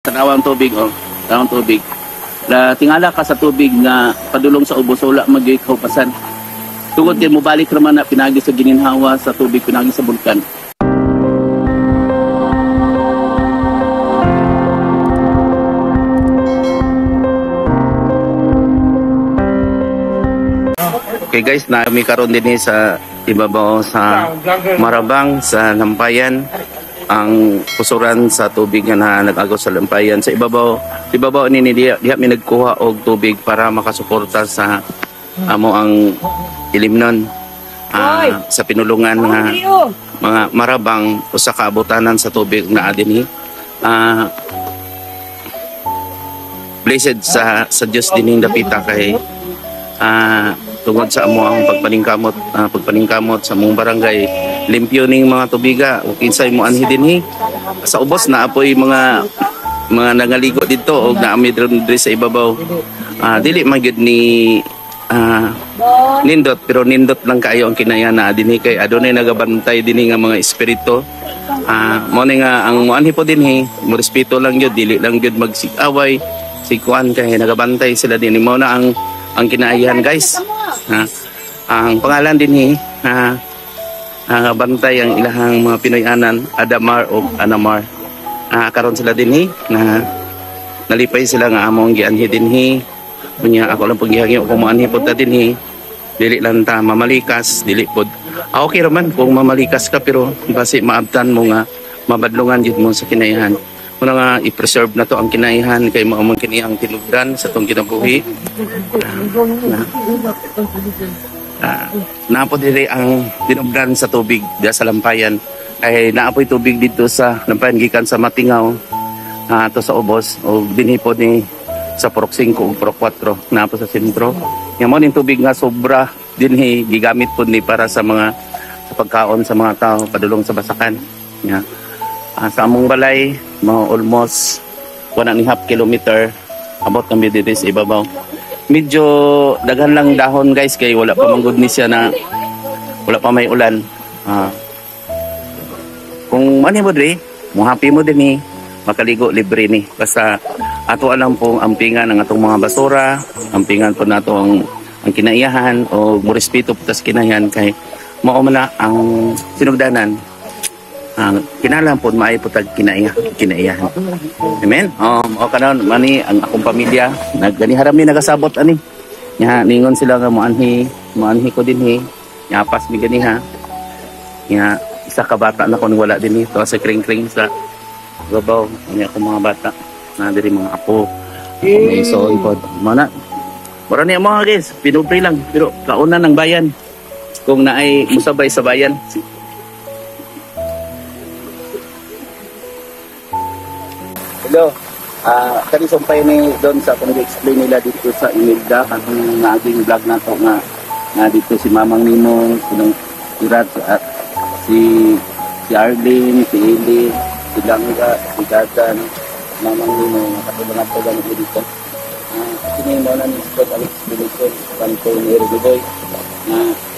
Tanawang tubig tanawang tubig. La tingala ka sa tubig nga padulong sa ubos wala magay kaupasan. Tungod kay mobalik raman na pinagi sa gininhawa sa tubig pinagi sa bulkan. Okay guys, naami karon din sa ibabaw sa Marabang sa Lampayan. Ang kusuran sa tubig nga nag-agaw sa Lampayan sa ibabaw ni diha mi nagkuha og tubig para makasuporta sa amo ang ilimnon sa pinulungan nga mga Marabang usa ka abutanan sa tubig na dinhi. Blessed sa Dios dinhing dapita kay tungod sa amo ang pagpaningkamot sa mong barangay limpyo ning mga tubiga ug kinsay mo anhi dinhi sa ubos na apoy mga nangaligo didto og naami diri sa ibabaw. Dili man gyud ni nindot pero nindot lang kaayo ang kinaya na dinhi kay adunay nagabantay dinhi nga mga espiritu. Mo ni nga ang moanhi po dinhi mo respeto lang gyud dili lang gyud magsig-away sikuan kay nagabantay sila dinhi mo na ang kinaihan guys. Ang pangalan dinhi bantay ang ilahang mga Pinoyanan Adamar o Anamar. Karon sila dinhi na nalipay sila nga among gianhi dinhi. Kunya ako lang pagihangyo kung maanhi pod ta dinhi. Dili lang ta mamalikas, dili pod. Okay raman kung mamalikas ka pero basi maabtan mo nga mabadlungan jud mo sa kinaihan. Muna nga i-preserve na to ang kinaihan kay mo among kiniyang tinubdan sa tong kinabuhi. Naapo diri ang tinubdan sa tubig diya sa Lampayan. Ay naapoy tubig dito sa Lampayan gikan sa Matingaw to sa ubos o dinhi po ni sa Purok 5 ug Purok 4 naapo sa sentro. Nga mo ning tubig nga sobra dinhi gigamit po ni para sa mga sa pagkaon sa mga tao padulong sa basakan. Yeah. Sa among balay mga almost 1.5 kilometer abot kami dito sa ibabaw. Medyo daghan lang dahon guys kay wala pa manggod ni siya na wala pa may ulan. Kung mani mo dre, mo happy mo din makaligo libre ni. Basta ato alam pong ampingan ang atong mga basura, ampingan po nato ang kinaiyahan o mo respeto po tas kinaiyahan kay mao man na ang sinugdanan. Kinalang po maay po tag kinaiyahan. Amen. O kanon mani ang akong pamilya nagganiharam ni nagasabot ani. Nya ningon sila nga moanhi ko dinhi. Nya pas mi ganiha. Nya isa ka bata na kon wala dinhi to sa kring-kring sa gabaw nya akong mga bata na diri mga apo. May soon pod. Mana Mura ni mga guys, pinupri lang pero kauna ng bayan. Kung naay musabay sa bayan. Hello. Kani sumpay ni doon sa pag-explain nila dito sa Imelda katong naging vlog nato nga dito si Mamang Nino, sinong Irat at si Arlene, si Eli, si Langga, si Gatan, Mamang Nino katulungan po lang dito. Kini mo na ni Scott Alex Benson kanto ni Erdoy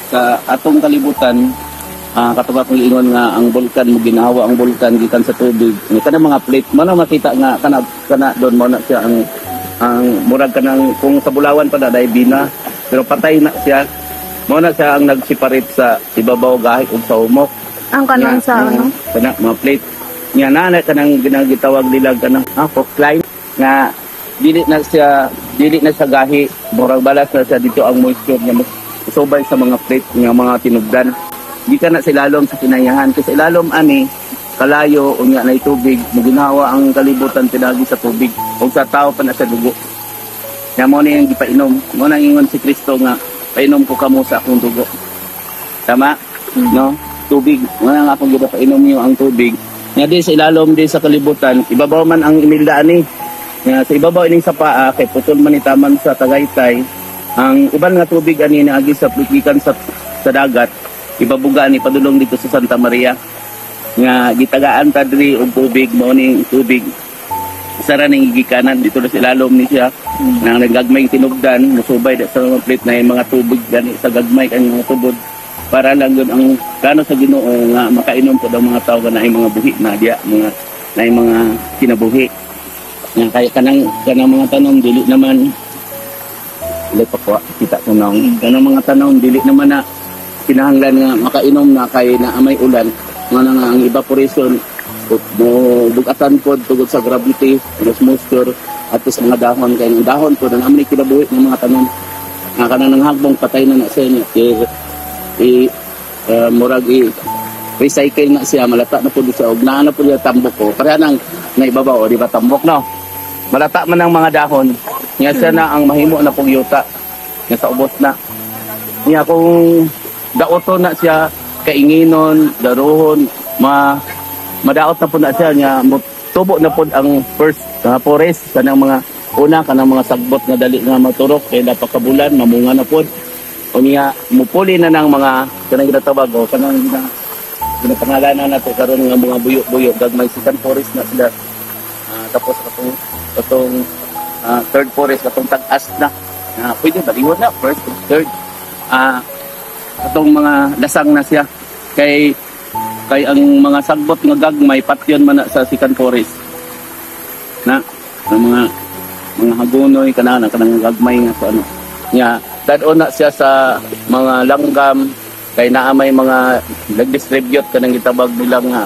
sa atong kalibutan. Katubag kong ingon nga ang bulkan mo ginawa ang bulkan gikan sa tubig ni kana mga plate mo na makita nga kana doon mo na siya ang murag kanang kung sa Bulawan pa na dai bina pero patay na siya mo na siya ang nag-separate sa ibabaw gahi ug sa humok ang kanon sa ano kana mga plate nya na kanang ginagitawag nila kanang coastline nga dili na siya gahi murag balas na siya dito ang moisture niya subay sa mga plate nga mga tinubdan. Di ka na sa ilalom sa kinayahan. Kasi ilalom ani, kalayo, unya na tubig, maginawa ang kalibutan pinagi sa tubig. O sa tao pa na sa dugo. Kaya mo na yung ipainom. Mo na ingon si Kristo nga, painom ko kamo sa akong dugo. Tama? No? Tubig. Mo na nga akong painom niyo ang tubig. Nga di sa ilalom, di sa kalibutan, ibabaw man ang Imelda ani. Nga sa ibabaw ining sa paa, kay putol man itaman sa Tagaytay, ang uban nga tubig ani na agi sa plikikan sa dagat, ibabuga ni padulong dito sa Santa Maria nga gitagaan ta diri og tubig mo ning tubig isa ra ning gikanan dito sa ilalom ni siya nang nagagmay tinubdan musubay sa mga plate na yung mga tubig gani sa gagmay kang mga tubod para lang yun ang plano sa Ginoo nga makainom po daw mga tao na ay mga buhi na diya mga kinabuhi Nga kay kanang mga tanom dili naman dili pa ko kita kuno. Kanang mga tanom dili naman na kinahanglan nga makainom na kay naamay ulan nga nga ang evaporation mo bugatan pod tugod sa gravity, moisture at sa mga dahon kay ang dahon po na amay kinabuhi ng mga tanom. Nga kanang hagbong patay na sa inyo murag recycle na siya malata na po siya og naa na po niya tambok ko kaya nang naibabaw di ba tambok no malata man ang mga dahon nga siya na ang mahimo na pong yuta nga sa ubos na niya kung daoto na siya kainginon daruhon madaot na po na siya niya tubo na po ang first forest kanang mga una kanang mga sagbot nga dali nga maturok kay napakabulan mamunga na po o niya mupuli na ng mga kanang ginatawag o kanang ginapangalanan nato karon nga mga buyo-buyo gagmay second forest na sila tapos katong third forest katong tag-as na pwede baliwan na first third katong mga lasang na siya kay ang mga sagbot nga gagmay patyon man na sa second forest na ang mga hagunoy kanang gagmay nga sa ano nya dadon na siya sa mga langgam kay naamay mga nag-distribute kanang gitabag nila nga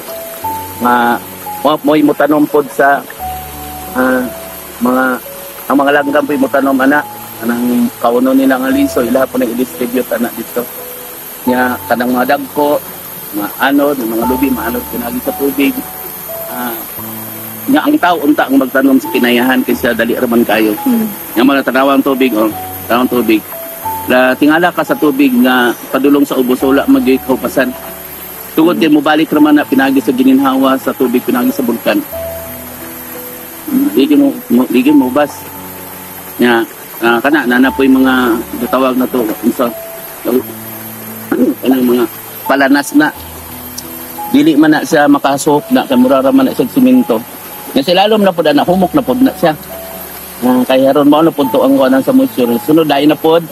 mo'y mutanom pod sa ang mga langgam po'y mutanom ana anang kauno nila nga liso ila po na i-distribute ana dito nya kanang mga dagko mga anod mga lubi maanod pinagi sa tubig nya ang tao unta ang magtanom sa kinayahan kaysa dali raman kayo nya mga tanawang tubig tanawang tubig la tingala ka sa tubig nga padulong sa ubos wala magikupasan tungod kay mobalik raman na pinagi sa gininhawa sa tubig pinagi sa bulkan digin mo bas nya kana nanapoy mga tawag na to unsa kanang mga palanas na dili man na siya makasok na kamurara man na siya simento nya silalom na pod na humok na pod na siya kaya ron mao na pod to ang kuan sa moisture sunod dai na pod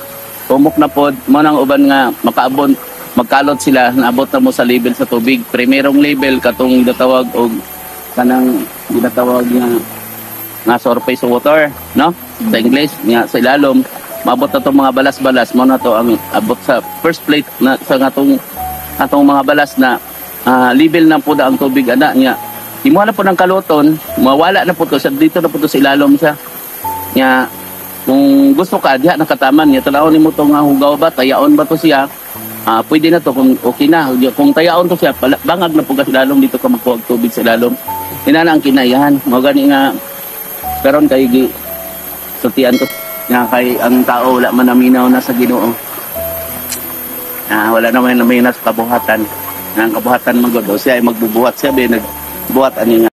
humok na pod mo nang uban nga makaabot magkalot sila naabot na mo sa level sa tubig primerong level katong ginatawag og kanang ginatawag nga surface water no sa English nga sa ilalom maabot na tong mga balas-balas mo na to ang abot sa first plate na sa atong mga balas na level na po na ang tubig ana nya imo na po ng kaluton mawala na po to sa dito na po to sa ilalom siya nya kung gusto ka diha nakataman niya talawon nimo to nga hugaw ba tayaon ba to siya pwede na to kung okay na kung tayaon to siya bangag na po ka ilalom dito ka magkuha tubig sa ilalom ina na ang kinayahan mao gani nga karon kay sutian ko nga kay ang tao wala man naminaw na sa Ginoo wala naman naminaw sa kabuhatan ang kabuhatan magod siya ay magbubuhat siya nagbuhat ani nga